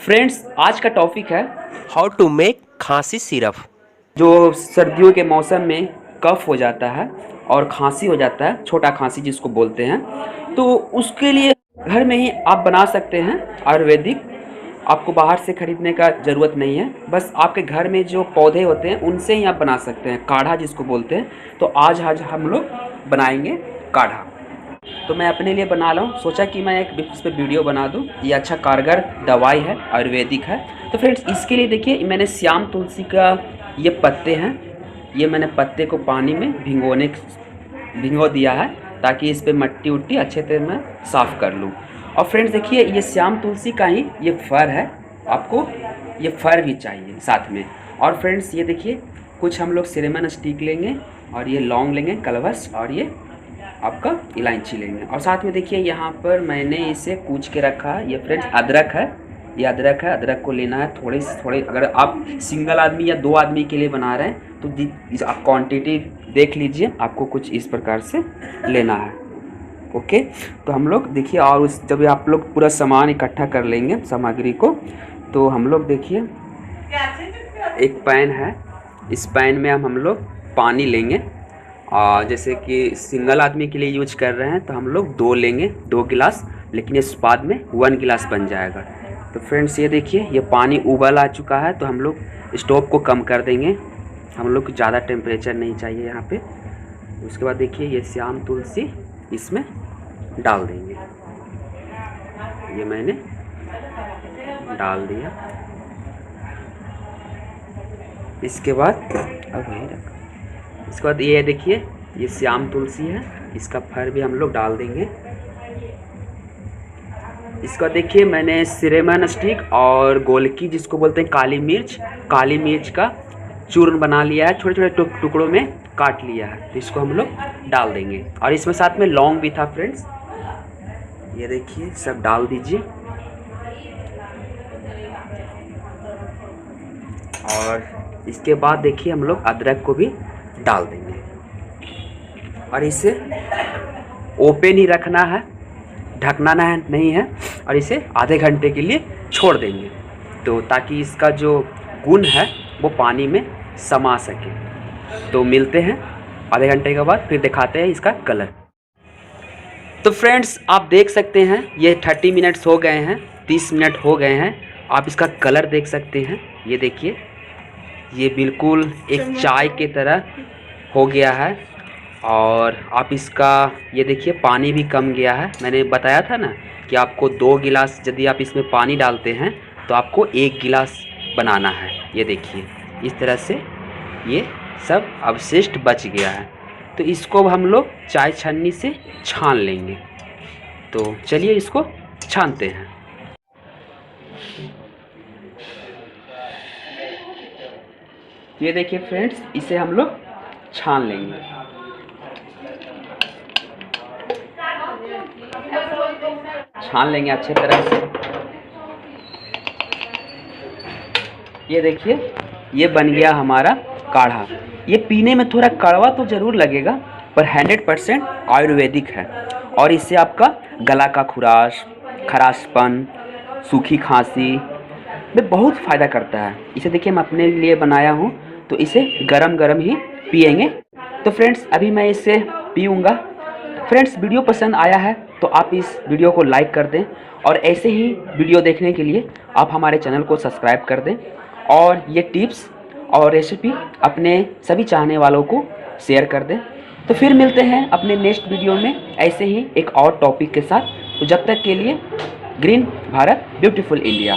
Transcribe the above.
Friends, आज का topic है हाउ टू मेक खांसी सिरप। जो सर्दियों के मौसम में कफ हो जाता है और खांसी हो जाता है, छोटा खांसी जिसको बोलते हैं, तो उसके लिए घर में ही आप बना सकते हैं आयुर्वेदिक। आपको बाहर से खरीदने का ज़रूरत नहीं है, बस आपके घर में जो पौधे होते हैं उनसे ही आप बना सकते हैं, काढ़ा जिसको बोलते हैं। तो आज हम लोग बनाएंगे काढ़ा। तो मैं अपने लिए बना रहा हूँ, सोचा कि मैं एक इस पर वीडियो बना दूँ। ये अच्छा कारगर दवाई है, आयुर्वेदिक है। तो फ्रेंड्स, इसके लिए देखिए, मैंने श्याम तुलसी का ये पत्ते हैं, ये मैंने पत्ते को पानी में भिगो दिया है ताकि इस पर मट्टी उट्टी अच्छे तरह मैं साफ़ कर लूँ। और फ्रेंड्स देखिए, ये श्याम तुलसी का ही ये फर है, आपको ये फर भी चाहिए साथ में। और फ्रेंड्स ये देखिए, कुछ हम लोग सिनेमन स्टिक लेंगे और ये लौंग लेंगे कलवस, और ये आपका इलायची लेंगे। और साथ में देखिए, यहाँ पर मैंने इसे कूच के रखा है। ये फ्रेंड्स अदरक है, ये अदरक है। अदरक को लेना है थोड़े थोड़े, अगर आप सिंगल आदमी या दो आदमी के लिए बना रहे हैं तो आप क्वांटिटी देख लीजिए, आपको कुछ इस प्रकार से लेना है। ओके, तो हम लोग देखिए, और जब आप लोग पूरा सामान इकट्ठा कर लेंगे सामग्री को, तो हम लोग देखिए, एक पैन है, इस पैन में हम लोग पानी लेंगे। जैसे कि सिंगल आदमी के लिए यूज कर रहे हैं तो हम लोग 2 लेंगे, 2 गिलास, लेकिन इस बाद में 1 गिलास बन जाएगा। तो फ्रेंड्स ये देखिए, ये पानी उबल आ चुका है, तो हम लोग स्टोव को कम कर देंगे। हम लोग को ज़्यादा टेम्परेचर नहीं चाहिए यहाँ पे। उसके बाद देखिए, ये श्याम तुलसी इसमें डाल देंगे। ये मैंने डाल दिया। इसके बाद इसके बाद ये देखिए, ये श्याम तुलसी है, इसका फर भी हम लोग डाल देंगे। इसके बाद देखिए, मैंने सिनेमन स्टिक और गोलकी जिसको बोलते हैं काली मिर्च का चूर्ण बना लिया है, छोटे छोटे टुकड़ों में काट लिया है, तो इसको हम लोग डाल देंगे। और इसमें साथ में लौंग भी था फ्रेंड्स, ये देखिए, सब डाल दीजिए। और इसके बाद देखिए, हम लोग अदरक को भी डाल देंगे और इसे ओपन ही रखना है, ढकना नहीं है, और इसे आधे घंटे के लिए छोड़ देंगे, तो ताकि इसका जो गुण है वो पानी में समा सके। तो मिलते हैं आधे घंटे के बाद, फिर दिखाते हैं इसका कलर। तो फ्रेंड्स, आप देख सकते हैं, ये 30 मिनट्स हो गए हैं, 30 मिनट हो गए हैं। आप इसका कलर देख सकते हैं, ये देखिए, ये बिल्कुल एक चाय के तरह हो गया है। और आप इसका ये देखिए, पानी भी कम गया है। मैंने बताया था ना कि आपको 2 गिलास यदि आप इसमें पानी डालते हैं तो आपको 1 गिलास बनाना है। ये देखिए, इस तरह से ये सब अवशिष्ट बच गया है। तो इसको हम लोग चाय छन्नी से छान लेंगे। तो चलिए इसको छानते हैं। ये देखिए फ्रेंड्स, इसे हम लोग छान लेंगे। छान लेंगे अच्छे तरह से। ये देखिए, ये बन गया हमारा काढ़ा। ये पीने में थोड़ा कड़वा तो ज़रूर लगेगा, पर 100% आयुर्वेदिक है। और इससे आपका गला का खराशपन, सूखी खांसी में बहुत फ़ायदा करता है। इसे देखिए, मैं अपने लिए बनाया हूँ, तो इसे गरम गरम ही पिएंगे। तो फ्रेंड्स, अभी मैं इसे पीऊँगा। फ्रेंड्स, वीडियो पसंद आया है तो आप इस वीडियो को लाइक कर दें, और ऐसे ही वीडियो देखने के लिए आप हमारे चैनल को सब्सक्राइब कर दें, और ये टिप्स और रेसिपी अपने सभी चाहने वालों को शेयर कर दें। तो फिर मिलते हैं अपने नेक्स्ट वीडियो में ऐसे ही एक और टॉपिक के साथ। तो जब तक के लिए, ग्रीन भारत, ब्यूटीफुल इंडिया।